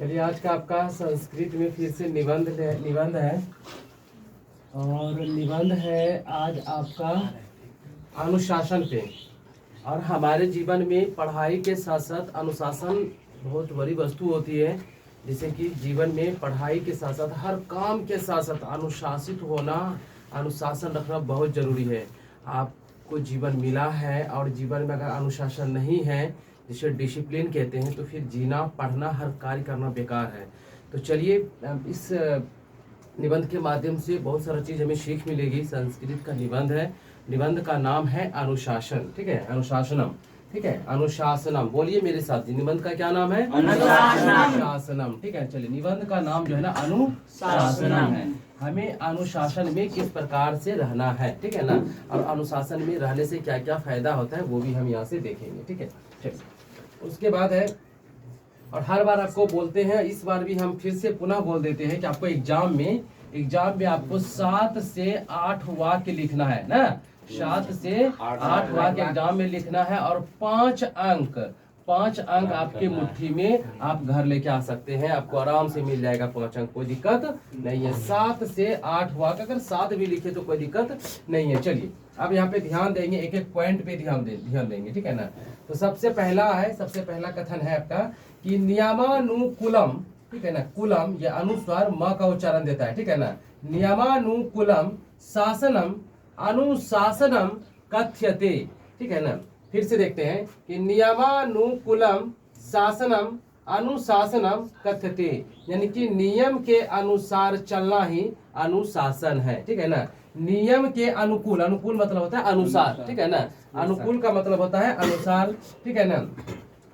चलिए आज का आपका संस्कृत में फिर से निबंध है और निबंध है आज आपका अनुशासन पे। और हमारे जीवन में पढ़ाई के साथ साथ अनुशासन बहुत बड़ी वस्तु होती है। जैसे कि जीवन में पढ़ाई के साथ साथ हर काम के साथ साथ अनुशासित होना, अनुशासन रखना बहुत ज़रूरी है। आपको जीवन मिला है और जीवन में अगर अनुशासन नहीं है, जिसे डिसिप्लिन कहते हैं, तो फिर जीना, पढ़ना, हर कार्य करना बेकार है। तो चलिए इस निबंध के माध्यम से बहुत सारा चीज़ हमें सीख मिलेगी। संस्कृत का निबंध है, निबंध का नाम है अनुशासन। ठीक है, अनुशासनम। ठीक है, अनुशासनम बोलिए मेरे साथ, निबंध का क्या नाम है? अनुशासनम। ठीक है, चलिए निबंध का नाम जो है ना अनुशासनम है। हमें अनुशासन में किस प्रकार से रहना है, ठीक है ना, और अनुशासन में रहने से क्या क्या फायदा होता है वो भी हम यहाँ से देखेंगे। ठीक है, चलिए उसके बाद है, और हर बार आपको बोलते हैं, इस बार भी हम फिर से पुनः बोल देते हैं कि आपको एग्जाम में आपको 7 से 8 वाक्य लिखना है ना। 7 से 8 वाक्य एग्जाम में लिखना है और 5 अंक आपके मुट्ठी में आप घर लेके आ सकते हैं। आपको आराम से मिल जाएगा 5 अंक, कोई दिक्कत नहीं है। 7 से 8 वाक्य, अगर 7 भी लिखे तो कोई दिक्कत नहीं है। चलिए अब यहाँ पे ध्यान देंगे, एक एक पॉइंट पे ध्यान देंगे। ठीक है ना। तो सबसे पहला कथन है आपका कि नियमानुकूलम। ठीक है ना, कुलम ये अनुस्वार म का उच्चारण देता है। ठीक है ना, नियमानुकूलम शासनम अनुशासनम कथ्यते। ठीक है ना, फिर से देखते हैं कि नियमानुकूलम शासनम अनुशासनम कथ्यते, यानी कि नियम के अनुसार चलना ही अनुशासन है। ठीक है ना, नियम के अनुकूल मतलब होता है अनुसार। ठीक है ना, अनुकूल का मतलब होता है अनुसार। ठीक है ना,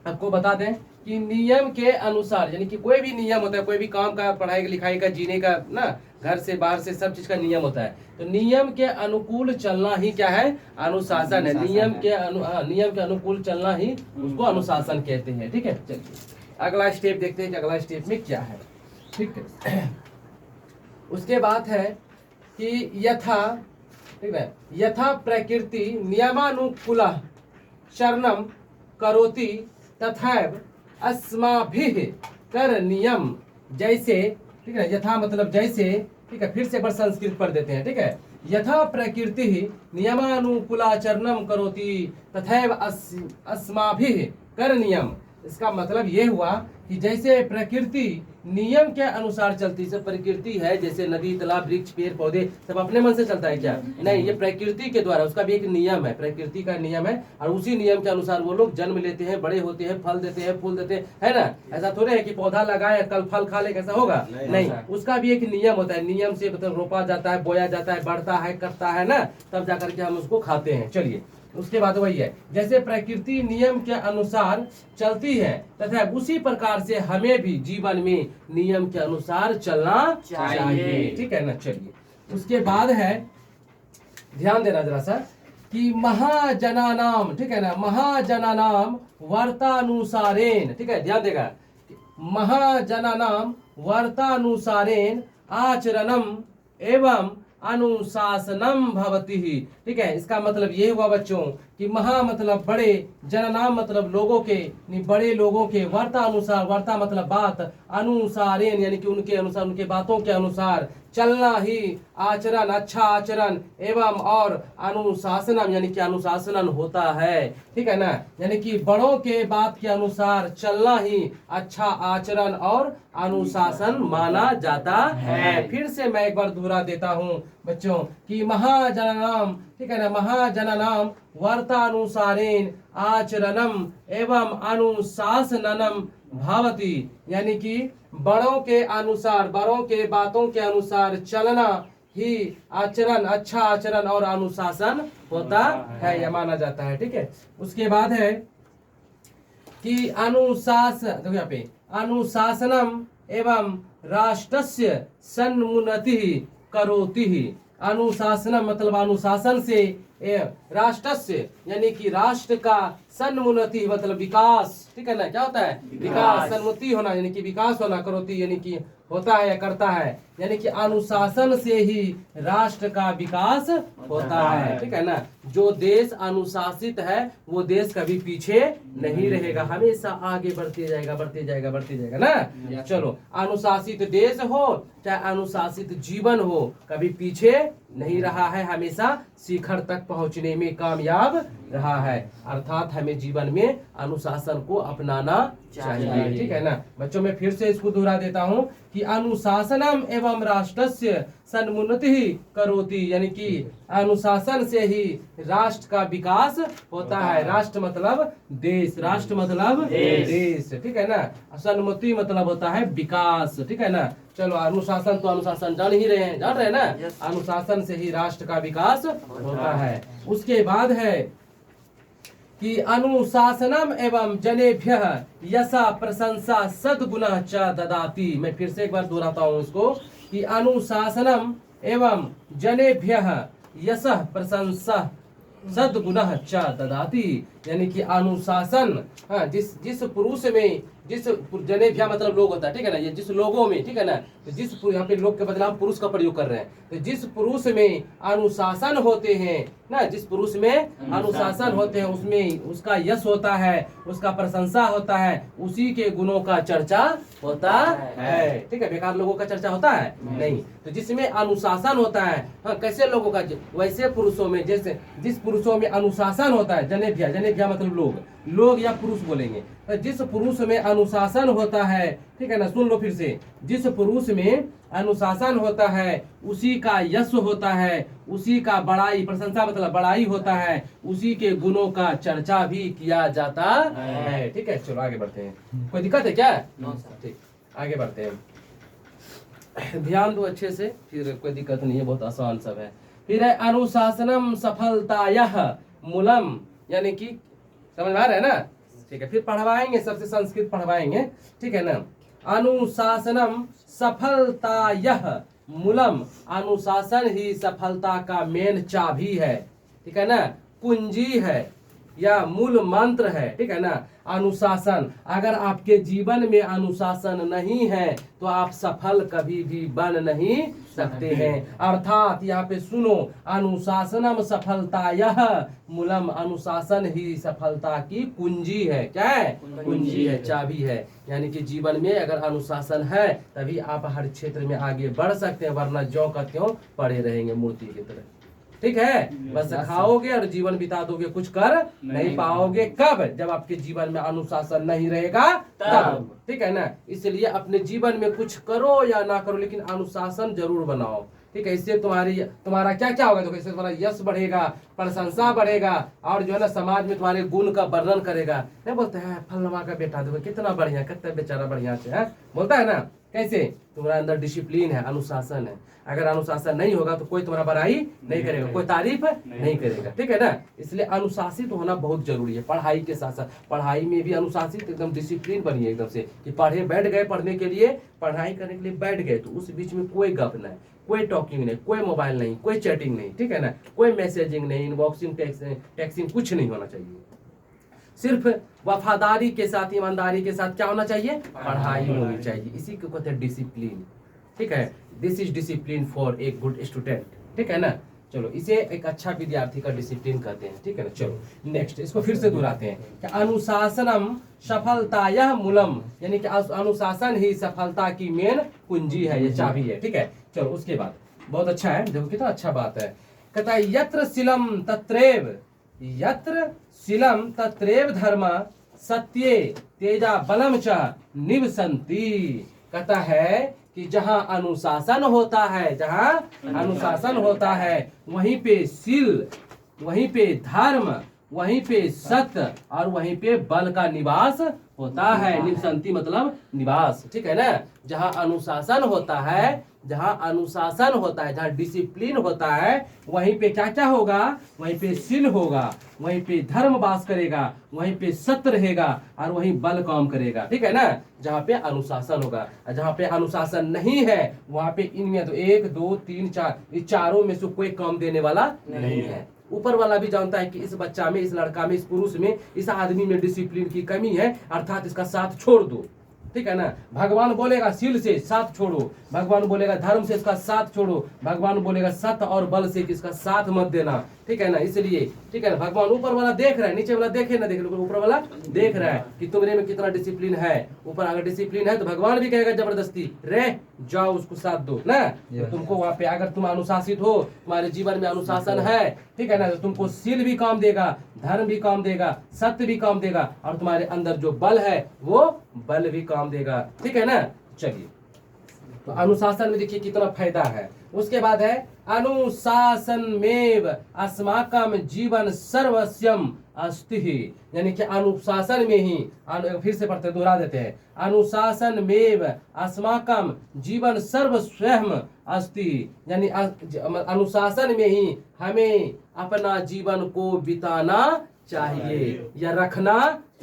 आपको बता दें कि नियम के अनुसार, यानी कि कोई भी नियम होता है, कोई भी काम का, पढ़ाई लिखाई का, जीने का ना, घर से बाहर से सब चीज का नियम होता है। तो नियम के अनुकूल चलना ही क्या है? अनुशासन है। नियम के अनुकूल चलना ही उसको अनुशासन कहते हैं। ठीक है, चलिए अगला स्टेप देखते हैं कि अगला स्टेप में क्या है। ठीक है, उसके बाद है कि यथा प्रकृति नियमानुकूल चरणम करोति तथैव अस्माभिः कर नियम जैसे। ठीक है, यथा मतलब जैसे। ठीक है, फिर से एक बार संस्कृत पढ़ देते हैं। ठीक है, यथा प्रकृति नियमानुकूलाचरणम करोति तथैव अस्माभिः कर नियम। इसका मतलब ये हुआ कि जैसे प्रकृति नियम के अनुसार चलती है। प्रकृति है जैसे नदी, तालाब, वृक्ष, पेड़ पौधे सब अपने मन से चलता है क्या? नहीं, ये प्रकृति के द्वारा, उसका भी एक नियम है, प्रकृति का नियम है। और उसी नियम के अनुसार वो लोग जन्म लेते हैं, बड़े होते हैं, फल देते हैं, फूल देते हैं, है ना। ऐसा थोड़े है कि पौधा लगाए कल फल खा ले, कैसा होगा? नहीं, उसका भी एक नियम होता है। नियम से मतलब रोपा जाता है, बोया जाता है, बढ़ता है, करता है ना, तब जाकर के हम उसको खाते हैं। चलिए उसके बाद वही है, जैसे प्रकृति नियम के अनुसार चलती है तथा उसी प्रकार से हमें भी जीवन में नियम के अनुसार चलना चाहिए। ठीक है ना। चलिए उसके बाद है, ध्यान देना जरा सा, कि महाजनानाम। ठीक है ना, महाजनानाम वर्तानुसारेण। ठीक है, ध्यान देगा, महाजनानाम वर्तानुसारेण आचरणम एवं अनुशासनम भवति। ठीक है, इसका मतलब ये हुआ बच्चों कि महा मतलब बड़े, जननाम मतलब लोगों के, बड़े लोगों के, वर्ता अनुसार, वर्ता मतलब बात, अनुसारेण यानी कि उनके अनुसार, उनके बातों के अनुसार चलना ही आचरण, अच्छा आचरण, एवं और अनुशासनम यानी कि अनुशासन होता है। ठीक है ना, यानी कि बड़ों के बात के अनुसार चलना ही अच्छा आचरण और अनुशासन माना जाता है। फिर से मैं एक बार दोहरा देता हूँ बच्चों कि महाजनानाम। ठीक है ना, महाजनानाम वर्तानुसारेण आचरणम एवं अनुशासनम भावति, यानी कि बड़ों के अनुसार, बड़ों के बातों के अनुसार चलना ही आचरण, अच्छा आचरण और अनुशासन होता है, यह माना जाता है। ठीक है, उसके बाद है कि अनुशासन, देखो यहाँ पे, अनुशासनम एवं राष्ट्रस्य सन्मुन्नति करोति। अनुशासन मतलब अनुशासन से राष्ट्रस्य यानी कि राष्ट्र का सन्मुन्नति मतलब विकास, ठीक है ना, क्या होता है विकास, सन्मुति होना यानी कि विकास होना, करोति यानी कि होता है या करता है, यानी कि अनुशासन से ही राष्ट्र का विकास होता है, ठीक है ना। जो देश अनुशासित है वो देश कभी पीछे नहीं रहेगा, हमेशा आगे बढ़ते जाएगा बढ़ते जाएगा बढ़ते जाएगा ना। चलो, अनुशासित देश हो चाहे अनुशासित जीवन हो, कभी पीछे नहीं रहा है, हमेशा शिखर तक पहुंचने में कामयाब रहा है। अर्थात हमें जीवन में अनुशासन को अपनाना चाहिए, ठीक है ना। बच्चों में फिर से इसको दोहरा देता हूं कि अनुशासनम एवं राष्ट्रस्य सन्मुन्नति करोति, यानी कि अनुशासन से ही राष्ट्र का विकास होता है। राष्ट्र मतलब देश, राष्ट्र मतलब देश, ठीक है ना। सन्मुति मतलब होता है विकास, ठीक है ना। चलो, अनुशासन तो अनुशासन जान ही रहे हैं, जान रहे हैं ना, अनुशासन से ही राष्ट्र का विकास होता है। उसके बाद है कि अनुशासनम एवं जनेभ्यः यशा प्रशंसा सद्गुणः च ददाति। मैं फिर से एक बार दोहराता हूँ इसको कि अनुशासनम एवं जनेभ्यः यशः प्रशंसा सद्गुणः च ददाति, यानी कि अनुशासन, हाँ, जिस पुरुष में, जिस जनेभ्या मतलब लोग होता है, ठीक है ना, ये जिस लोगों में, ठीक है ना, तो जिस यहाँ पे लोग के बदले हम पुरुष का प्रयोग कर रहे हैं, तो जिस पुरुष में अनुशासन होते हैं ना, जिस पुरुष में अनुशासन होते हैं उसमें उसका यश होता है, उसका प्रशंसा होता है, उसी के गुणों का चर्चा होता है, ठीक है। बेकार लोगों का चर्चा होता है नहीं। तो जिसमें अनुशासन होता है, हाँ, कैसे लोगों का, वैसे पुरुषों में, जैसे जिस पुरुषों में अनुशासन होता है, जनेभ्या, जनेभ्या मतलब लोग या पुरुष बोलेंगे, तो जिस पुरुष में अनुशासन होता है, ठीक है ना, सुन लो फिर से, जिस पुरुष में अनुशासन होता है उसी का यश होता है, उसी का बड़ाई, प्रशंसा मतलब बड़ाई होता है, उसी के गुणों का चर्चा भी किया जाता है, ठीक है। चलो आगे बढ़ते हैं, कोई दिक्कत है क्या? ठीक, आगे बढ़ते हैं, ध्यान दो अच्छे से, फिर कोई दिक्कत नहीं है, बहुत आसान सब है। फिर है अनुशासनम सफलतायः मूलम, यानी कि समझ में आ रहा है ना, ठीक है। फिर पढ़वाएंगे, सबसे संस्कृत पढ़वाएंगे, ठीक है ना। अनुशासनम सफलतायः मूलम, अनुशासन ही सफलता का मेन चाबी है, ठीक है ना, कुंजी है या मूल मंत्र है, ठीक है ना। अनुशासन, अगर आपके जीवन में अनुशासन नहीं है तो आप सफल कभी भी बन नहीं सकते हैं। अर्थात यहाँ पे सुनो, अनुशासनम सफलतायः मूलम, अनुशासन ही सफलता की कुंजी है। क्या है? कुंजी है, चाबी है। यानी कि जीवन में अगर अनुशासन है तभी आप हर क्षेत्र में आगे बढ़ सकते हैं, वरना ज्यों का त्यों पड़े रहेंगे मूर्ति की तरह, ठीक है। बस खाओगे और जीवन बिता दोगे, कुछ कर नहीं पाओगे। कब? जब आपके जीवन में अनुशासन नहीं रहेगा तब, ठीक है ना। इसलिए अपने जीवन में कुछ करो या ना करो, लेकिन अनुशासन जरूर बनाओ, ठीक है। इससे तुम्हारा क्या क्या होगा, तो इससे तुम्हारा यश बढ़ेगा, प्रशंसा बढ़ेगा, और जो है ना समाज में तुम्हारे गुण का वर्णन करेगा। नहीं बोलते हैं फलनमा का बेटा देखो कितना बढ़िया, कितना बेचारा बढ़िया से है, बोलता है ना। कैसे? तुम्हारे अंदर डिसिप्लिन है, अनुशासन है। अगर अनुशासन नहीं होगा तो कोई तुम्हारा बड़ाई नहीं करेगा, कोई तारीफ नहीं करेगा, ठीक है ना। इसलिए अनुशासित होना बहुत जरूरी है। पढ़ाई के साथ साथ, पढ़ाई में भी अनुशासित एकदम डिसिप्लिन बनिए एकदम से, कि पढ़े बैठ गए, पढ़ने के लिए, पढ़ाई करने के लिए बैठ गए, तो उस बीच में कोई गप नहीं, कोई टॉकिंग नहीं, कोई मोबाइल नहीं, कोई चैटिंग नहीं, ठीक है ना, कोई मैसेजिंग नहीं, इनबॉक्सिंग, टेक्सिंग कुछ नहीं होना चाहिए। सिर्फ वफादारी के साथ, ईमानदारी के साथ क्या होना चाहिए? पढ़ाई होनी चाहिए। इसी को कहते हैं डिसिप्लिन, ठीक है। This is discipline for a good student, ठीक है ना। चलो, इसे एक अच्छा विद्यार्थी का डिसिप्लिन कहते हैं, ठीक है ना। चलो नेक्स्ट, इसको फिर से दोहराते हैं कि अनुशासनम सफलतायः मूलम, यानी कि अनुशासन ही सफलता की मेन कुंजी है, ये चाबी है, ठीक है। चलो उसके बाद बहुत अच्छा है, देखो कितना अच्छा बात है। कहता है यत्र शीलम तत्रैव, यत्र शीलम तत्रैव धर्म सत्ये तेजा बलम च निवसन्ति। कहता है कि जहां अनुशासन होता है, जहां अनुशासन होता है वहीं पे शील, वहीं पे धर्म, वहीं पे सत्य और वहीं पे बल का निवास होता है। निवसन्ति मतलब निवास, ठीक है ना। जहां अनुशासन होता है, जहां अनुशासन होता है, जहां डिसिप्लिन होता है, वहीं पे क्या क्या होगा? वहीं पे शील होगा, वहीं पे धर्म वास करेगा, वहीं पे सत्य रहेगा और वहीं बल काम करेगा, ठीक है ना। जहां पे अनुशासन होगा, जहां पे अनुशासन नहीं है वहां पे इनमें तो 1 2 3 4, इस चारों में से कोई काम देने वाला नहीं है। ऊपर वाला भी जानता है कि इस बच्चा में, इस लड़का में, इस पुरुष में, इस आदमी में डिसिप्लिन की कमी है, अर्थात इसका साथ छोड़ दो। ठीक है ना। भगवान बोलेगा शील से साथ छोड़ो, भगवान बोलेगा धर्म से इसका साथ छोड़ो, भगवान बोलेगा सत्य और बल से इसका साथ मत देना। ठीक है ना। इसलिए ठीक है ना, भगवान ऊपर वाला देख रहा है, नीचे वाला देखे ना देखे, ऊपर वाला देख रहा है कि तुम्हारे में कितना डिसिप्लिन है। ऊपर अगर डिसिप्लिन है तो भगवान भी कहेगा जबरदस्ती रे जाओ उसको साथ दो ना। तो तुमको वहां पे अगर तुम अनुशासित हो, तुम्हारे जीवन में अनुशासन है, ठीक है ना, तो तुमको शील भी काम देगा, धर्म भी काम देगा, सत्य भी काम देगा, और तुम्हारे अंदर जो बल है वो बल भी काम देगा। ठीक है ना। चलिए, तो अनुशासन में देखिए कितना फायदा है। उसके बाद है अनुशासन में अस्माकम जीवन सर्वस्यम अस्ति, यानी कि अनुशासन में ही, फिर से पढ़ते दोहरा देते हैं, अनुशासन में अस्माकम जीवन सर्वस्वम अस्ति, यानी अनुशासन में ही हमें अपना जीवन को बिताना चाहिए या रखना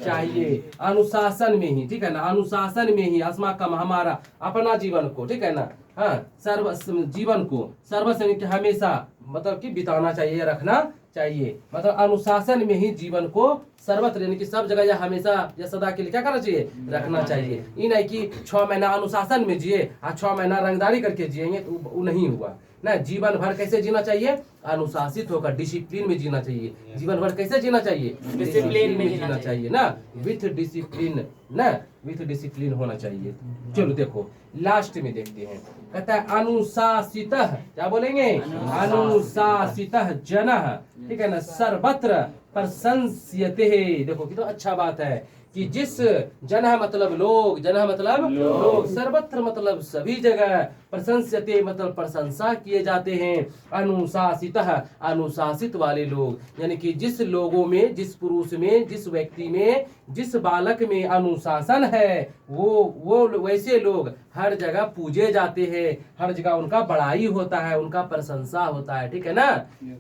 चाहिए, अनुशासन में ही। ठीक है ना। अनुशासन में ही अस्माकम हमारा अपना जीवन को, ठीक है ना, हाँ, सर्व जीवन को सर्वस्व के हमेशा मतलब कि बिताना चाहिए, रखना चाहिए, मतलब अनुशासन में ही जीवन को सर्वत्र यानी कि सब जगह या हमेशा या सदा के लिए क्या करना चाहिए, रखना चाहिए। ये नहीं कि 6 महीना अनुशासन में जिए और 6 महीना रंगदारी करके जिएंगे तो वो नहीं हुआ ना। जीवन भर कैसे जीना चाहिए, अनुशासित होकर डिसिप्लिन में जीना चाहिए। जीवन भर कैसे जीना चाहिए, डिसिप्लिन में जीना चाहिए ना, विथ डिसिप्लिन ना, विथ डिसिप्लिन होना चाहिए। चलो देखो लास्ट में देखते हैं, कहता है अनुशासितः, क्या बोलेंगे, अनुशासितः जनः, ठीक है ना, सर्वत्र प्रशंस्यते। देखो कितना अच्छा बात है कि जिस जनः मतलब लोग, जनः मतलब लोग, सर्वत्र मतलब सभी जगह, प्रशंस्यते मतलब प्रशंसा किए जाते हैं, अनुशासितः अनुशासित वाले लोग, यानी कि जिस लोगों में, जिस पुरुष में, जिस व्यक्ति में, जिस बालक में अनुशासन है, वो वैसे लोग हर जगह पूजे जाते हैं, हर जगह उनका बड़ाई होता है, उनका प्रशंसा होता है। ठीक है ना।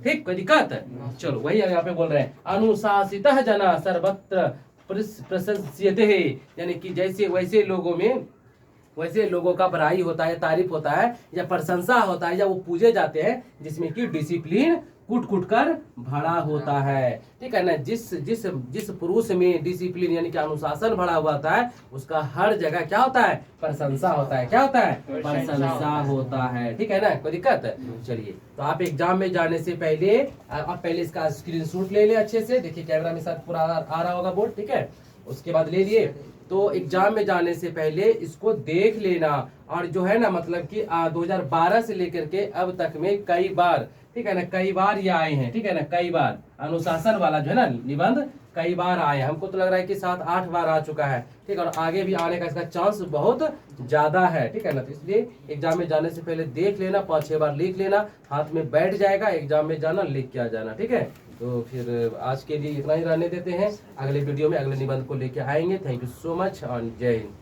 ठीक, कोई दिक्कत? चलो वही यहाँ पे बोल रहे हैं, अनुशासितः जना सर्वत्र प्रशंस्यते, यानी कि जैसे वैसे लोगों में, वैसे लोगों का बड़ाई होता है, तारीफ होता है या प्रशंसा होता है, या वो पूजे जाते हैं जिसमें कि डिसिप्लिन कूट कूट कर भरा होता है। ठीक है ना। जिस जिस जिस पुरुष में डिसिप्लिन यानी कि अनुशासन भरा हुआ होता है, उसका हर जगह क्या होता है, प्रशंसा होता है। क्या होता है, प्रशंसा होता है। ठीक है ना, कोई दिक्कत? चलिए, तो आप एग्जाम में जाने से पहले आप पहले इसका स्क्रीनशॉट ले ले अच्छे से, देखिए कैमरा में साथ पूरा आ रहा होगा बोर्ड। ठीक है, उसके बाद ले लिए, तो एग्जाम में जाने से पहले इसको देख लेना। और जो है ना मतलब कि 2012 से लेकर के अब तक में कई बार, ठीक है ना, कई बार ये आए हैं। ठीक है ना, कई बार अनुशासन वाला जो है ना निबंध कई बार आए, हमको तो लग रहा है कि 7-8 बार आ चुका है। ठीक है, और आगे भी आने का इसका चांस बहुत ज्यादा है। ठीक है ना। तो इसलिए एग्जाम में जाने से पहले देख लेना, 5-6 बार लिख लेना, हाथ में बैठ जाएगा, एग्जाम में जाना लिख के आ जाना। ठीक है, तो फिर आज के लिए इतना ही रहने देते हैं, अगले वीडियो में अगले निबंध को लेके आएंगे। थैंक यू सो मच और जय हिंद।